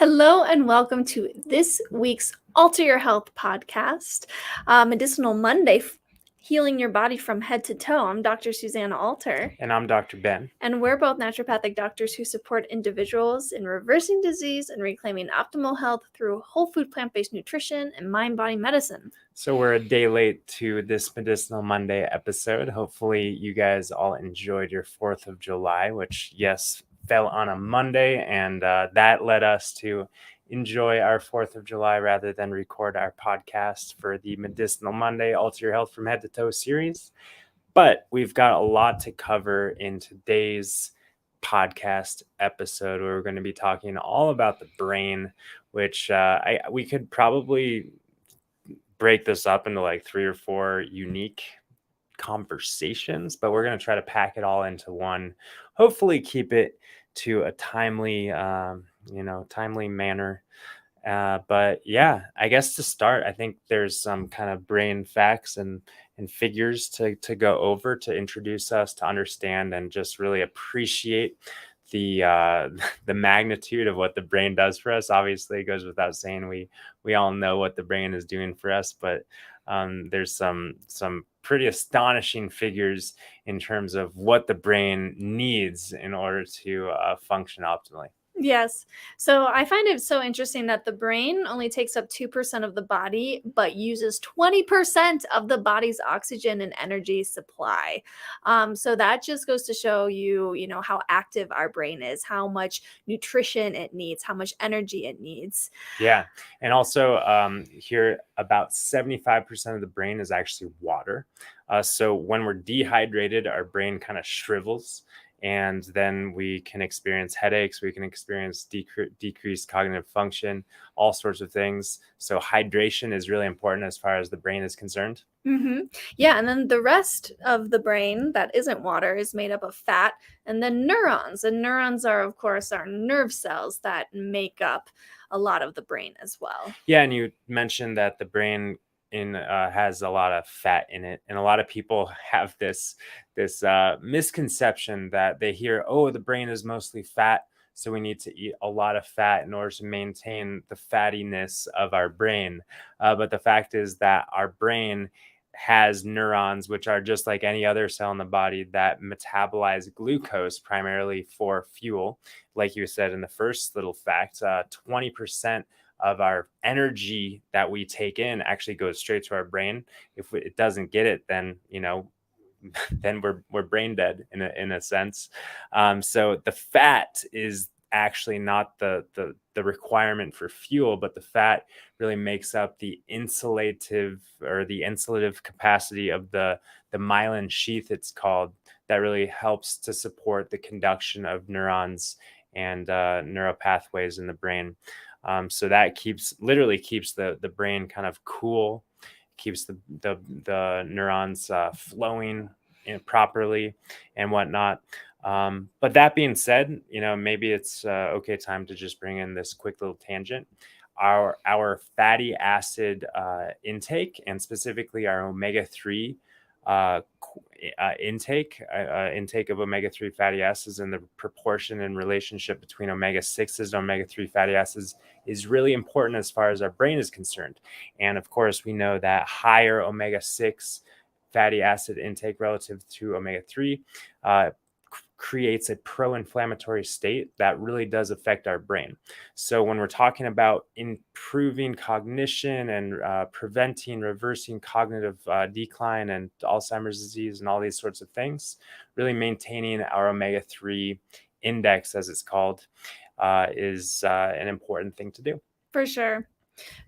Hello and welcome to this week's Alter Your Health podcast, Medicinal Monday, healing your body from head to toe. I'm Dr. Susanna Alter. And I'm Dr. Ben. And we're both naturopathic doctors who support individuals in reversing disease and reclaiming optimal health through whole food plant-based nutrition and mind-body medicine. So we're a day late to this Medicinal Monday episode. Hopefully you guys all enjoyed your 4th of July, which, yes, fell on a Monday, and that led us to enjoy our 4th of July rather than record our podcast for the Medicinal Monday Alter Your Health from Head to Toe series. But we've got a lot to cover in today's podcast episode where we're going to be talking all about the brain, which we could probably break this up into like 3 or 4 unique conversations, but we're going to try to pack it all into one, hopefully keep it to a timely manner. But yeah, I guess to start, I think there's some kind of brain facts and figures to go over to introduce us to understand and just really appreciate the magnitude of what the brain does for us. Obviously, it goes without saying we all know what the brain is doing for us, but there's some pretty astonishing figures in terms of what the brain needs in order to function optimally. Yes. So I find it so interesting that the brain only takes up 2% of the body, but uses 20% of the body's oxygen and energy supply. So that just goes to show you, how active our brain is, how much nutrition it needs, how much energy it needs. Yeah. And also here, about 75% of the brain is actually water. So when we're dehydrated, our brain kind of shrivels. And then we can experience headaches, we can experience decreased cognitive function, all sorts of things. So hydration is really important as far as the brain is concerned. Mm-hmm. Yeah, and then the rest of the brain that isn't water is made up of fat and then neurons. And neurons are, of course, our nerve cells that make up a lot of the brain as well. Yeah, and you mentioned that the brain has a lot of fat in it, and a lot of people have this misconception that they hear, oh, the brain is mostly fat, so we need to eat a lot of fat in order to maintain the fattiness of our brain. But the fact is that our brain has neurons, which are just like any other cell in the body, that metabolize glucose primarily for fuel. Like you said in the first little fact, 20% of our energy that we take in actually goes straight to our brain. If it doesn't get it, then then we're brain dead in a sense. So the fat is actually not the requirement for fuel, but the fat really makes up the insulative capacity of the myelin sheath, it's called, that really helps to support the conduction of neurons and neural pathways in the brain. So that literally keeps the brain kind of cool, keeps the neurons flowing properly and whatnot. But that being said, maybe it's okay time to just bring in this quick little tangent. Our fatty acid intake, and specifically our omega-3 intake of omega-3 fatty acids, and the proportion and relationship between omega-6s and omega-3 fatty acids is really important as far as our brain is concerned. And of course, we know that higher omega-6 fatty acid intake relative to omega-3 creates a pro-inflammatory state that really does affect our brain. So when we're talking about improving cognition and reversing cognitive decline and Alzheimer's disease and all these sorts of things, really maintaining our omega-3 index, as it's called, is an important thing to do. For sure.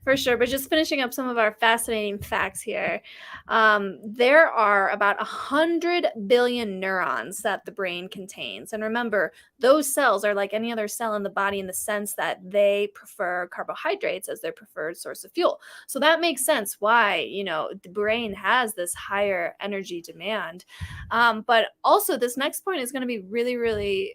But just finishing up some of our fascinating facts here. There are about 100 billion neurons that the brain contains. And remember, those cells are like any other cell in the body in the sense that they prefer carbohydrates as their preferred source of fuel. So that makes sense why, the brain has this higher energy demand. But also this next point is going to be really, really,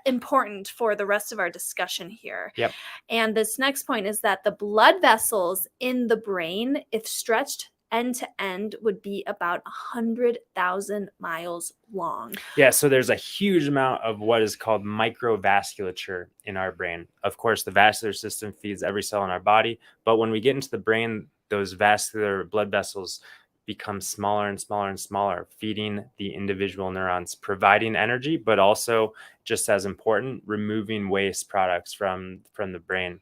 important for the rest of our discussion here. Yep. And this next point is that the blood vessels in the brain, if stretched end to end would be about 100,000 miles long. Yeah, so there's a huge amount of what is called microvasculature in our brain. Of course, the vascular system feeds every cell in our body, but when we get into the brain, those vascular blood vessels become smaller and smaller and smaller, feeding the individual neurons, providing energy, but also, just as important, removing waste products from the brain.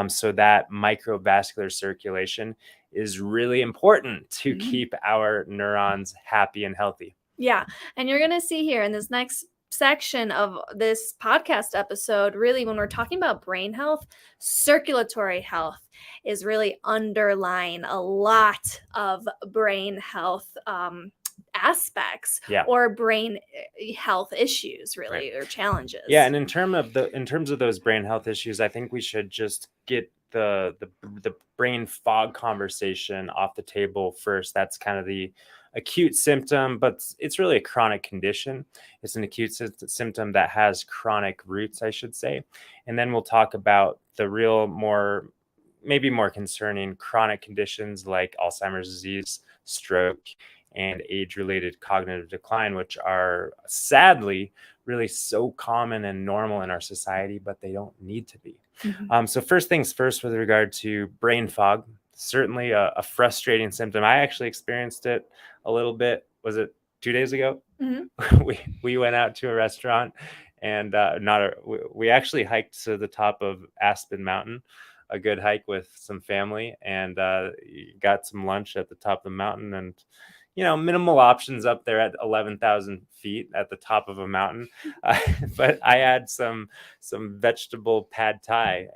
So that microvascular circulation is really important to keep our neurons happy and healthy. Yeah. And you're going to see here in this next section of this podcast episode, really, when we're talking about brain health, circulatory health is really underlying a lot of brain health aspects or brain health issues, really, or challenges. Yeah, and in terms of those brain health issues, I think we should just get the brain fog conversation off the table first. That's kind of the acute symptom, but it's really a chronic condition. It's an acute symptom that has chronic roots, I should say. And then we'll talk about the real maybe more concerning chronic conditions like Alzheimer's disease, stroke, and age-related cognitive decline, which are sadly really so common and normal in our society, but they don't need to be. So first things first, with regard to brain fog, certainly a frustrating symptom. I actually experienced it a little bit. Was it 2 days ago? We went out to a restaurant and we actually hiked to the top of Aspen Mountain, a good hike with some family, and got some lunch at the top of the mountain, and minimal options up there at 11,000 feet at the top of a mountain. But I had some vegetable pad thai.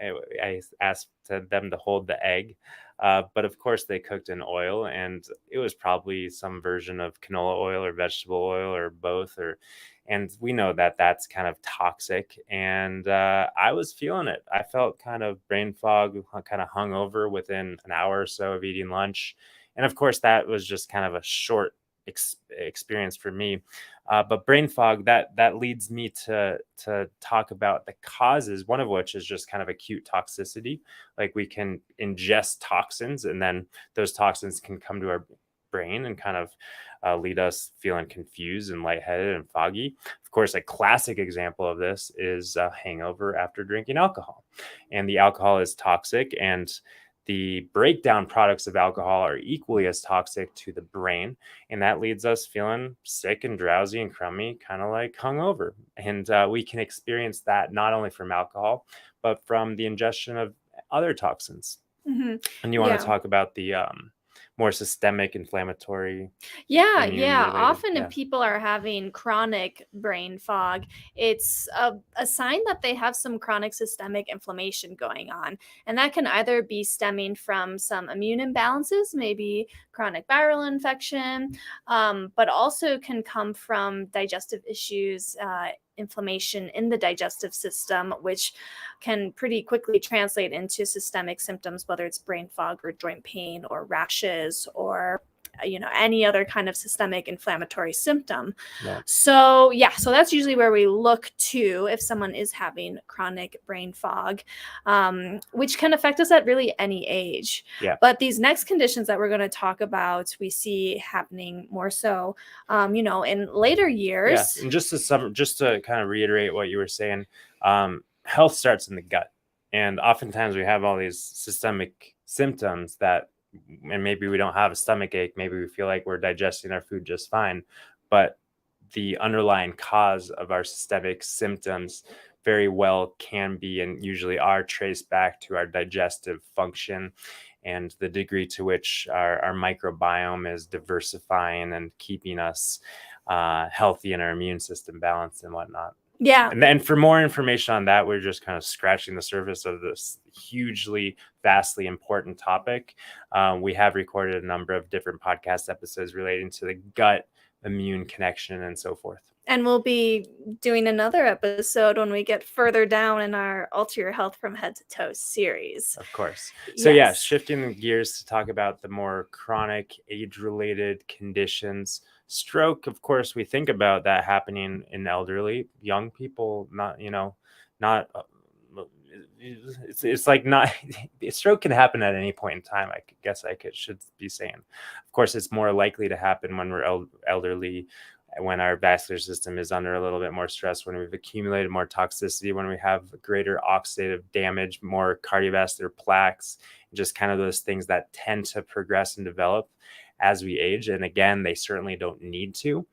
I asked them to hold the egg. But of course they cooked in oil, and it was probably some version of canola oil or vegetable oil or both, and we know that that's kind of toxic. And I was feeling it. I felt kind of brain fog, kind of hungover within an hour or so of eating lunch. And of course, that was just kind of a short experience for me. But brain fog, that leads me to talk about the causes, one of which is just kind of acute toxicity. Like, we can ingest toxins, and then those toxins can come to our brain and kind of lead us feeling confused and lightheaded and foggy. Of course, a classic example of this is a hangover after drinking alcohol. And the alcohol is toxic, and the breakdown products of alcohol are equally as toxic to the brain, and that leads us feeling sick and drowsy and crummy, kind of like hungover. And we can experience that not only from alcohol, but from the ingestion of other toxins. And you want to talk about the more systemic inflammatory? Often if people are having chronic brain fog, it's a sign that they have some chronic systemic inflammation going on, and that can either be stemming from some immune imbalances, maybe chronic viral infection, but also can come from digestive issues, inflammation in the digestive system, which can pretty quickly translate into systemic symptoms, whether it's brain fog or joint pain or rashes or any other kind of systemic inflammatory symptom. So that's usually where we look to if someone is having chronic brain fog, which can affect us at really any age. But these next conditions that we're going to talk about, we see happening more so in later years. And just to kind of reiterate what you were saying, health starts in the gut, and oftentimes we have all these systemic symptoms and maybe we don't have a stomach ache, maybe we feel like we're digesting our food just fine, but the underlying cause of our systemic symptoms very well can be, and usually are, traced back to our digestive function and the degree to which our microbiome is diversifying and keeping us healthy and our immune system balanced and whatnot. And then for more information on that, we're just kind of scratching the surface of this hugely, vastly important topic. We have recorded a number of different podcast episodes relating to the gut immune connection and so forth. And we'll be doing another episode when we get further down in our Alter Your Health from Head to Toe series. Of course. So shifting gears to talk about the more chronic age-related conditions. Stroke, of course, we think about that happening in elderly, young people, not it's like not a stroke can happen at any point in time. I guess should be saying. Of course, it's more likely to happen when we're elderly, when our vascular system is under a little bit more stress, when we've accumulated more toxicity, when we have greater oxidative damage, more cardiovascular plaques, just kind of those things that tend to progress and develop as we age. And again, they certainly don't need to.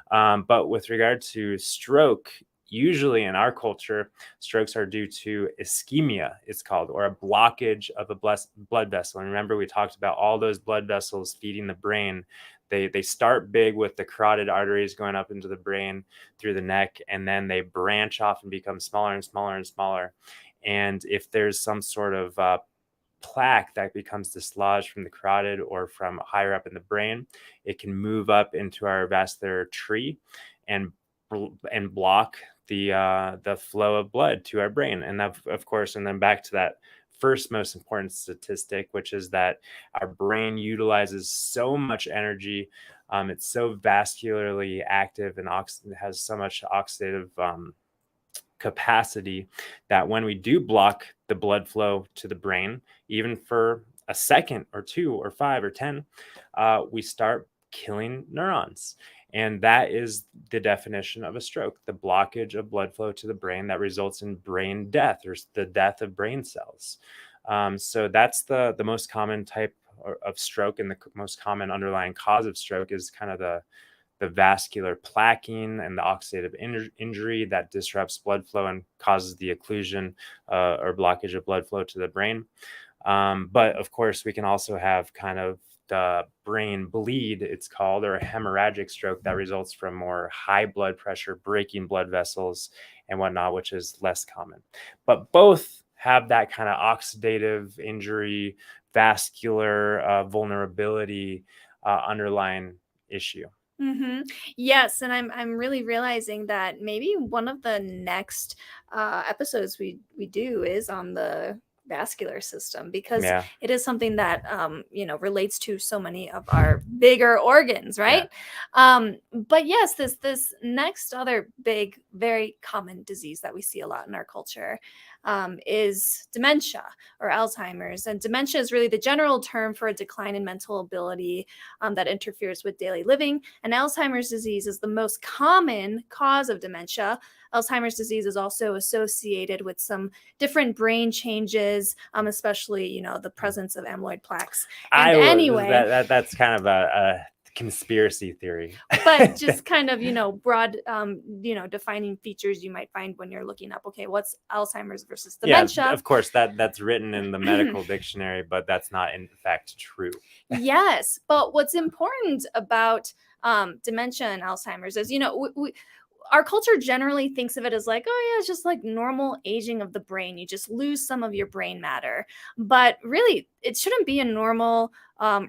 But with regard to stroke, usually in our culture, strokes are due to ischemia, it's called, or a blockage of a blood vessel. And remember, we talked about all those blood vessels feeding the brain. They start big with the carotid arteries going up into the brain through the neck, and then they branch off and become smaller and smaller and smaller. And if there's some sort of plaque that becomes dislodged from the carotid or from higher up in the brain, it can move up into our vascular tree and block the flow of blood to our brain. And of course, and then back to that first most important statistic, which is that our brain utilizes so much energy. It's so vascularly active and has so much oxidative capacity that when we do block the blood flow to the brain, even for a second or 2 or 5 or 10, we start killing neurons. And that is the definition of a stroke, the blockage of blood flow to the brain that results in brain death, or the death of brain cells. So that's the most common type of stroke, and the most common underlying cause of stroke is kind of the vascular plaquing and the oxidative injury that disrupts blood flow and causes the occlusion or blockage of blood flow to the brain. But of course, we can also have kind of the brain bleed, it's called, or a hemorrhagic stroke that results from more high blood pressure, breaking blood vessels and whatnot, which is less common. But both have that kind of oxidative injury, vascular vulnerability underlying issue. Mm-hmm. Yes, and I'm really realizing that maybe one of the next episodes we do is on the vascular system, because it is something that relates to so many of our bigger organs, right? But yes, this next other big, very common disease that we see a lot in our culture is dementia or Alzheimer's. And dementia is really the general term for a decline in mental ability that interferes with daily living. And Alzheimer's disease is the most common cause of dementia. Alzheimer's disease is also associated with some different brain changes, especially, the presence of amyloid plaques. And that's kind of a conspiracy theory. But just kind of, broad, defining features you might find when you're looking up, okay, what's Alzheimer's versus dementia? Yeah, of course, that's written in the medical dictionary, but that's not in fact true. Yes, but what's important about dementia and Alzheimer's is, our culture generally thinks of it as like, oh yeah, it's just like normal aging of the brain. You just lose some of your brain matter. But really, it shouldn't be a normal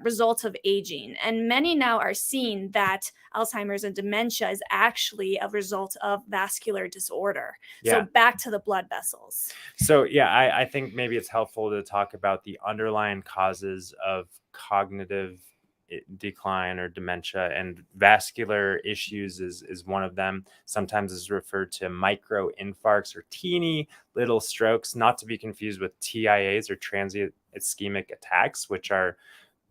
result of aging. And many now are seeing that Alzheimer's and dementia is actually a result of vascular disorder. So back to the blood vessels. So I think maybe it's helpful to talk about the underlying causes of cognitive decline or dementia, and vascular issues is one of them. Sometimes is referred to micro infarcts or teeny little strokes, not to be confused with TIAs or transient ischemic attacks, which are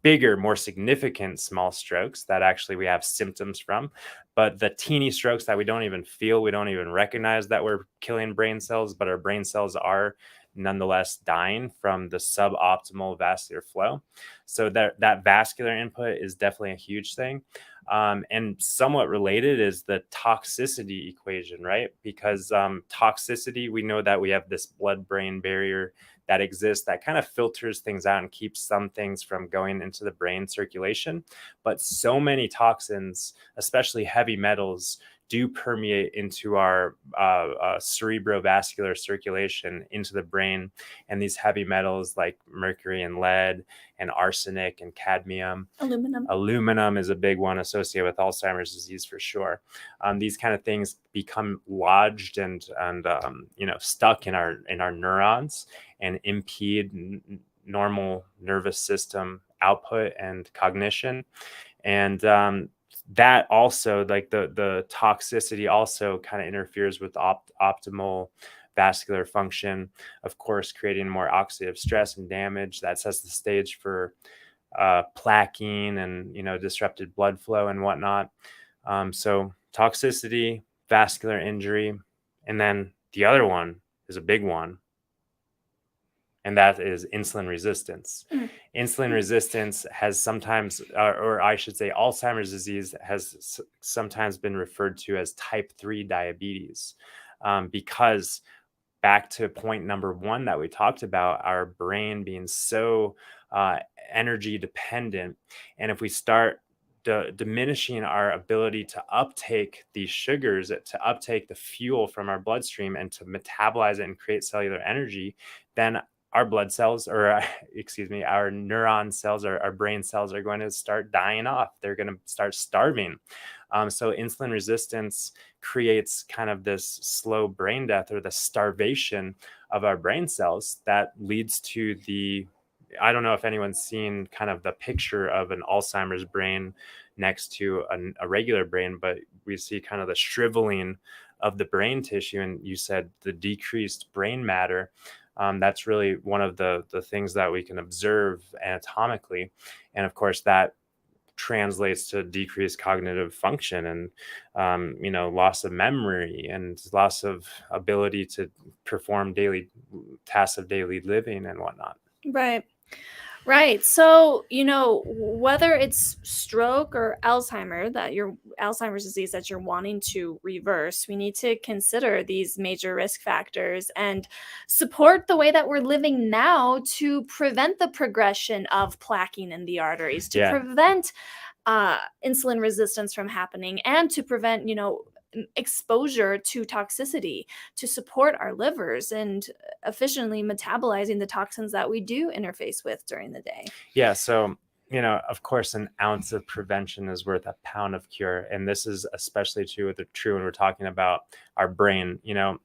bigger, more significant small strokes that actually we have symptoms from. But the teeny strokes that we don't even feel, we don't even recognize that we're killing brain cells, but our brain cells are nonetheless dying from the suboptimal vascular flow. So that vascular input is definitely a huge thing. And somewhat related is the toxicity equation, right? Because toxicity, we know that we have this blood-brain barrier that exists that kind of filters things out and keeps some things from going into the brain circulation. But so many toxins, especially heavy metals, do permeate into our cerebrovascular circulation into the brain. And these heavy metals like mercury and lead and arsenic and cadmium. Aluminum is a big one associated with Alzheimer's disease for sure. These kind of things become lodged and stuck in our neurons and impede normal nervous system output and cognition. And that also, like the toxicity also kind of interferes with optimal vascular function, of course, creating more oxidative stress and damage. That sets the stage for plaquing and, disrupted blood flow and whatnot. So toxicity, vascular injury, and then the other one is a big one, and that is insulin resistance. Mm. Insulin resistance has sometimes, or I should say, Alzheimer's disease has sometimes been referred to as type 3 diabetes, because back to point number one that we talked about, our brain being so uh, energy dependent. And if we start diminishing our ability to uptake these sugars, to uptake the fuel from our bloodstream and to metabolize it and create cellular energy, then our blood cells, or excuse me, our neuron cells, or our brain cells, are going to start dying off. They're going to start starving. So insulin resistance creates kind of this slow brain death, or the starvation of our brain cells, that leads to I don't know if anyone's seen kind of the picture of an Alzheimer's brain next to a regular brain, but we see kind of the shriveling of the brain tissue. And you said the decreased brain matter. That's really one of the things that we can observe anatomically. And of course, that translates to decreased cognitive function and loss of memory and loss of ability to perform daily tasks of daily living and whatnot. Right. Right. So, whether it's stroke or Alzheimer's disease that you're wanting to reverse, we need to consider these major risk factors and support the way that we're living now to prevent the progression of plaquing in the arteries, to Yeah. prevent insulin resistance from happening, and to prevent, exposure to toxicity, to support our livers and efficiently metabolizing the toxins that we do interface with during the day. Yeah. So, of course, an ounce of prevention is worth a pound of cure. And this is especially true when we're talking about our brain. When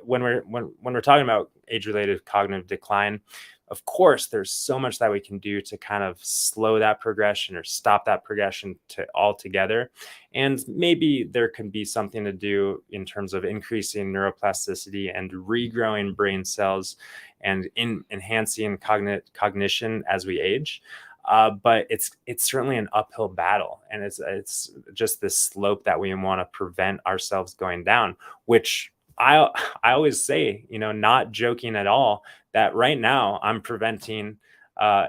we're talking about age-related cognitive decline, of course, there's so much that we can do to kind of slow that progression or stop that progression altogether. And maybe there can be something to do in terms of increasing neuroplasticity and regrowing brain cells and enhancing cognition as we age. But it's certainly an uphill battle, and it's just this slope that we want to prevent ourselves going down, which I always say, not joking at all, that right now I'm preventing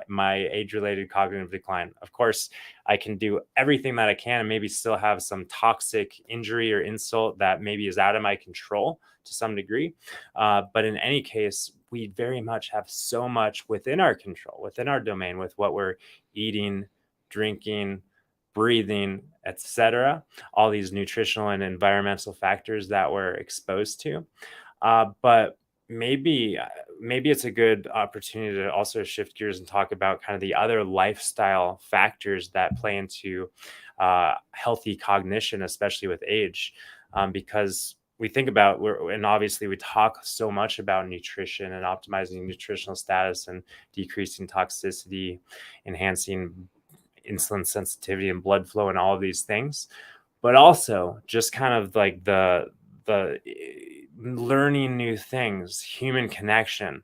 my age-related cognitive decline. Of course, I can do everything that I can and maybe still have some toxic injury or insult that maybe is out of my control to some degree. But in any case, we very much have so much within our control, within our domain, with what we're eating, drinking, breathing, etc. All these nutritional and environmental factors that we're exposed to. But maybe it's a good opportunity to also shift gears and talk about kind of the other lifestyle factors that play into healthy cognition, especially with age, because we think about, and obviously we talk so much about nutrition and optimizing nutritional status and decreasing toxicity, enhancing insulin sensitivity and blood flow and all of these things, but also just kind of like the learning new things, human connection,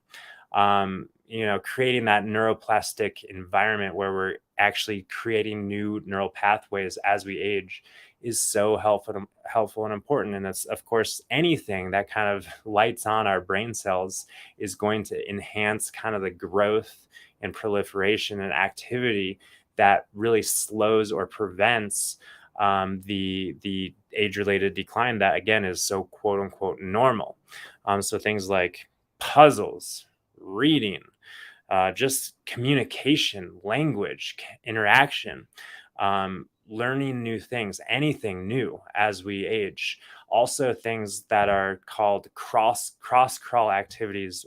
creating that neuroplastic environment where we're actually creating new neural pathways as we age is so helpful and important. And that's, of course, anything that kind of lights on our brain cells is going to enhance kind of the growth and proliferation and activity that really slows or prevents the age-related decline that, again, is so quote unquote normal. So things like puzzles, reading, just communication, language, interaction, learning new things, anything new as we age. Also things that are called cross crawl activities,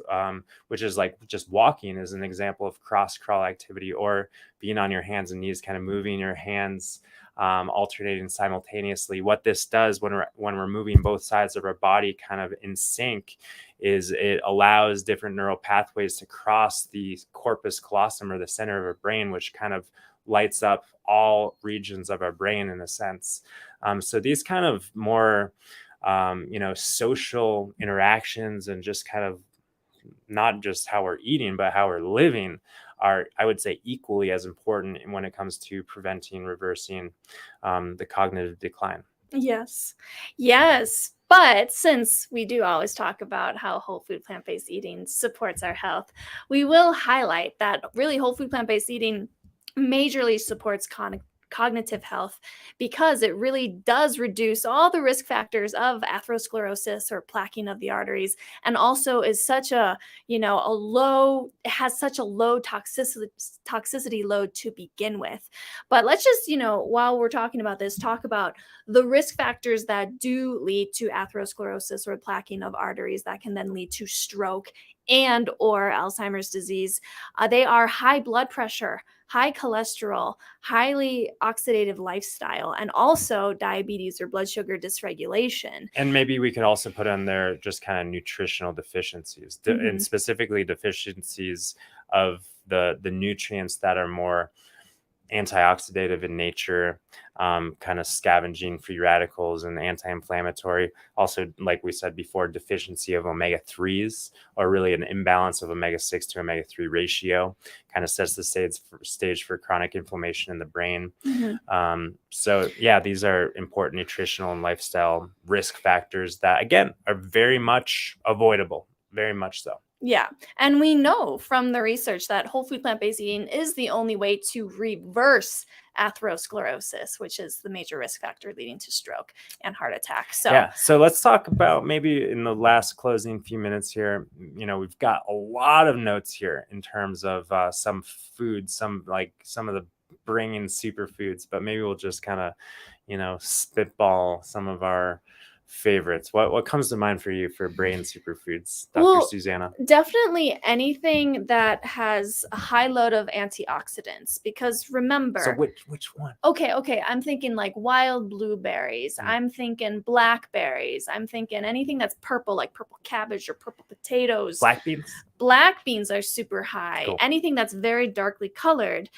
which is like just walking is an example of cross crawl activity, or being on your hands and knees, kind of moving your hands, alternating simultaneously. What this does when we're moving both sides of our body kind of in sync is it allows different neural pathways to cross the corpus callosum, or the center of our brain, which kind of lights up all regions of our brain in a sense. So these kind of more social interactions, and just kind of not just how we're eating, but how we're living are, I would say, equally as important when it comes to preventing, reversing the cognitive decline. Yes. Yes. But since we do always talk about how whole food plant based eating supports our health, we will highlight that really whole food plant based eating majorly supports cognitive health because it really does reduce all the risk factors of atherosclerosis or plaquing of the arteries, and also is such a it has such a low toxicity load to begin with. But let's just, while we're talking about this, talk about the risk factors that do lead to atherosclerosis or plaquing of arteries that can then lead to stroke and or Alzheimer's disease. They are high blood pressure, high cholesterol, highly oxidative lifestyle, and also diabetes or blood sugar dysregulation. And maybe we could also put in there just kind of nutritional deficiencies, and specifically deficiencies of the nutrients that are more antioxidative in nature, kind of scavenging free radicals and anti-inflammatory. Also, like we said before, deficiency of omega-3s, or really an imbalance of omega-6 to omega-3 ratio, kind of sets the stage for chronic inflammation in the brain. So yeah, these are important nutritional and lifestyle risk factors that, again, are very much avoidable, very much so. Yeah. And we know from the research that whole food plant-based eating is the only way to reverse atherosclerosis, which is the major risk factor leading to stroke and heart attack. So yeah, so let's talk about, maybe in the last closing few minutes here, we've got a lot of notes here in terms of some foods, some of the brain superfoods, but maybe we'll just kind of, spitball some of our favorites. What comes to mind for you for brain superfoods, Dr. Well, Susanna? definitely anything that has a high load of antioxidants, because remember. So which one? Okay. I'm thinking like wild blueberries. I'm thinking blackberries. I'm thinking anything that's purple, like purple cabbage or purple potatoes. Black beans? Black beans are super high. Cool. Anything that's very darkly colored,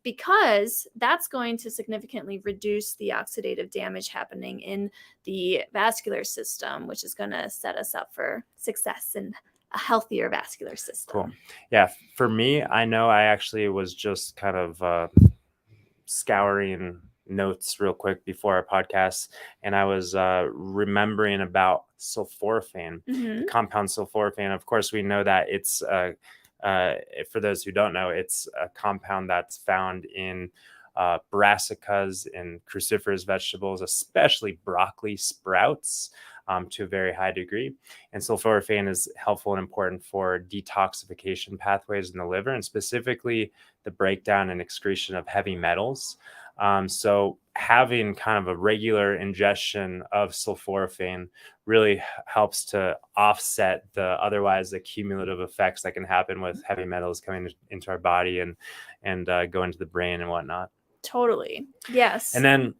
because that's going to significantly reduce the oxidative damage happening in the vascular system, which is going to set us up for success in a healthier vascular system. Cool. Yeah. For me, I know I actually was just kind of scouring notes real quick before our podcast, and I was remembering about sulforaphane, the compound sulforaphane. Of course, we know that it's for those who don't know, it's a compound that's found in brassicas and cruciferous vegetables, especially broccoli sprouts, to a very high degree. And sulforaphane is helpful and important for detoxification pathways in the liver, and specifically the breakdown and excretion of heavy metals. So having kind of a regular ingestion of sulforaphane really helps to offset the otherwise the cumulative effects that can happen with heavy metals coming into our body and go into the brain and whatnot. Totally. Yes. And then,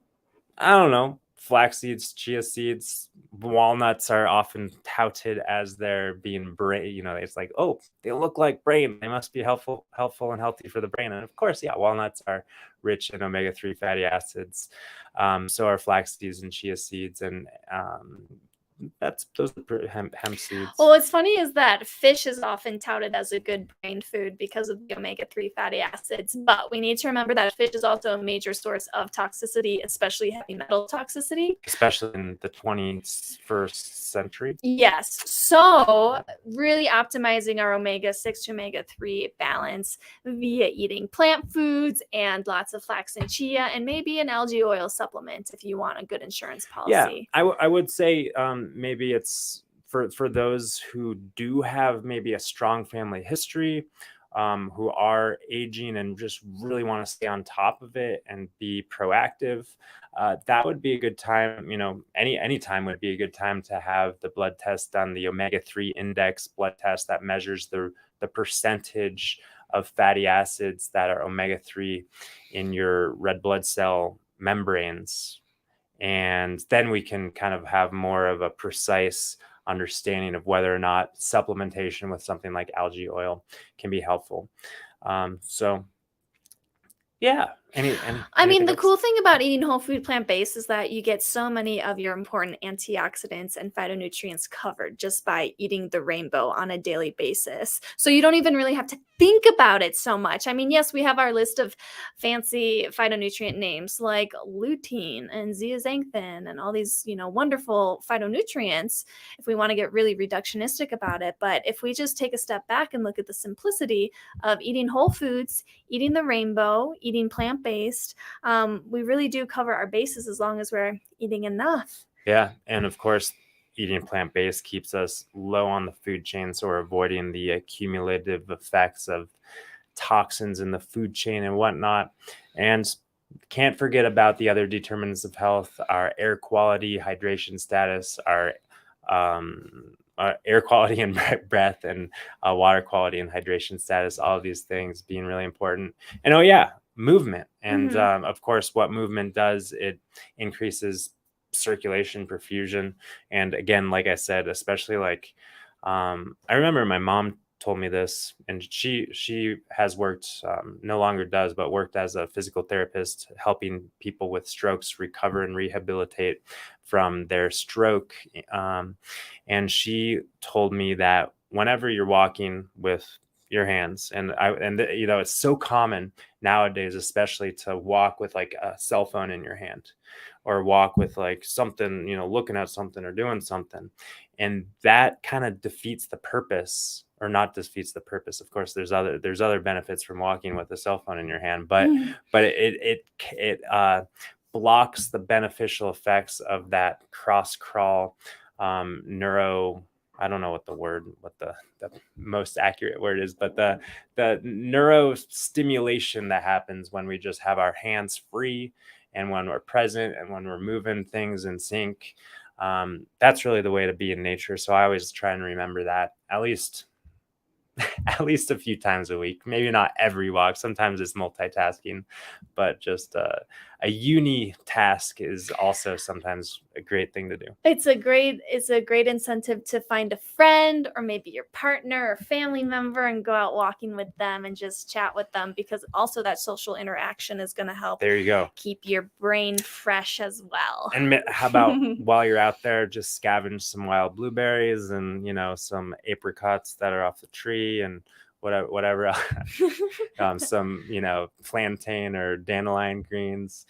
I don't know, flax seeds, chia seeds, walnuts are often touted as they're being brain. It's like, oh, they look like brain, they must be helpful and healthy for the brain. And of course, yeah, walnuts are rich in omega-3 fatty acids. So are flax seeds and chia seeds, and those are hemp seeds. Well, what's funny is that fish is often touted as a good brain food because of the omega-3 fatty acids, but we need to remember that fish is also a major source of toxicity, especially heavy metal toxicity. Especially in the 21st century. Yes. So really optimizing our omega-6 to omega-3 balance via eating plant foods and lots of flax and chia, and maybe an algae oil supplement if you want a good insurance policy. Yeah, I would say maybe it's for those who do have maybe a strong family history, who are aging and just really want to stay on top of it and be proactive. That would be a good time. Any time would be a good time to have the blood test done, the omega-3 index blood test that measures the percentage of fatty acids that are omega-3 in your red blood cell membranes. And then we can kind of have more of a precise understanding of whether or not supplementation with something like algae oil can be helpful. So yeah, I mean, Anything the else? cool thing about eating whole food plant-based is that you get so many of your important antioxidants and phytonutrients covered just by eating the rainbow on a daily basis. So you don't even really have to think about it so much. I mean, yes, we have our list of fancy phytonutrient names like lutein and zeaxanthin and all these, wonderful phytonutrients if we want to get really reductionistic about it. But if we just take a step back and look at the simplicity of eating whole foods, eating the rainbow, eating plant based, we really do cover our bases as long as we're eating enough. Yeah, and of course, eating plant-based keeps us low on the food chain, so we're avoiding the accumulative effects of toxins in the food chain and whatnot. And can't forget about the other determinants of health: our air quality, hydration status, our air quality and breath, and water quality and hydration status. All of these things being really important. And oh yeah, movement. And Mhm. of course, what movement does, it increases circulation, perfusion. And again, like I said, especially like I remember my mom told me this, and she has worked, no longer does, but worked as a physical therapist helping people with strokes recover and rehabilitate from their stroke. um, and she told me that whenever you're walking with your hands, it's so common nowadays, especially, to walk with like a cell phone in your hand, or walk with like something, looking at something or doing something. And that kind of defeats the purpose, or not defeats the purpose. Of course, there's other benefits from walking with a cell phone in your hand, but Mhm. it blocks the beneficial effects of that cross crawl, neuro. I don't know what the most accurate word is, but the neuro stimulation that happens when we just have our hands free, and when we're present, and when we're moving things in sync. That's really the way to be in nature. So I always try and remember that, at least at least a few times a week. Maybe not every walk. Sometimes it's multitasking, but just a uni task is also sometimes a great thing to do. It's a great incentive to find a friend or maybe your partner or family member and go out walking with them and just chat with them, because also that social interaction is going to help There you go. keep your brain fresh as well. And how about while you're out there, just scavenge some wild blueberries and some apricots that are off the tree, and whatever else. Some plantain or dandelion greens.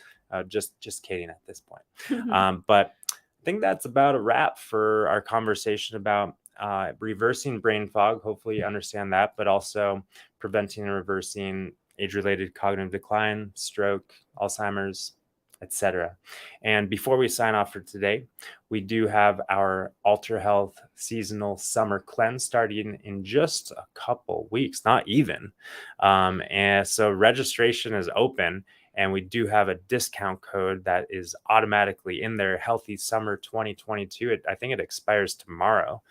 Just kidding at this point. But I think that's about a wrap for our conversation about reversing brain fog. Hopefully you understand that, but also preventing and reversing age-related cognitive decline, stroke, Alzheimer's, etc. And before we sign off for today, we do have our Alter Health seasonal summer cleanse starting in just a couple weeks, not even. And so registration is open, and we do have a discount code that is automatically in there: Healthy Summer 2022. I think it expires tomorrow.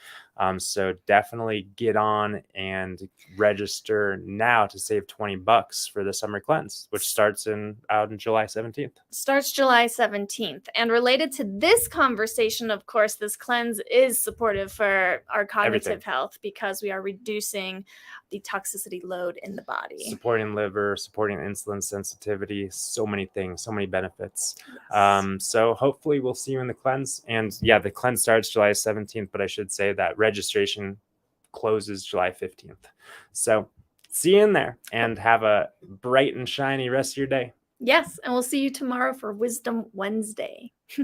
So definitely get on and register now to save $20 for the summer cleanse, which starts out in July 17th. Starts July 17th. And related to this conversation, of course, this cleanse is supportive for our cognitive Everything. health because we are reducing the toxicity load in the body. Supporting liver, supporting insulin sensitivity, so many things, so many benefits. Yes. So hopefully we'll see you in the cleanse. And yeah, the cleanse starts July 17th, but I should say that registration closes July 15th. So see you in there, and have a bright and shiny rest of your day. Yes. And we'll see you tomorrow for Wisdom Wednesday.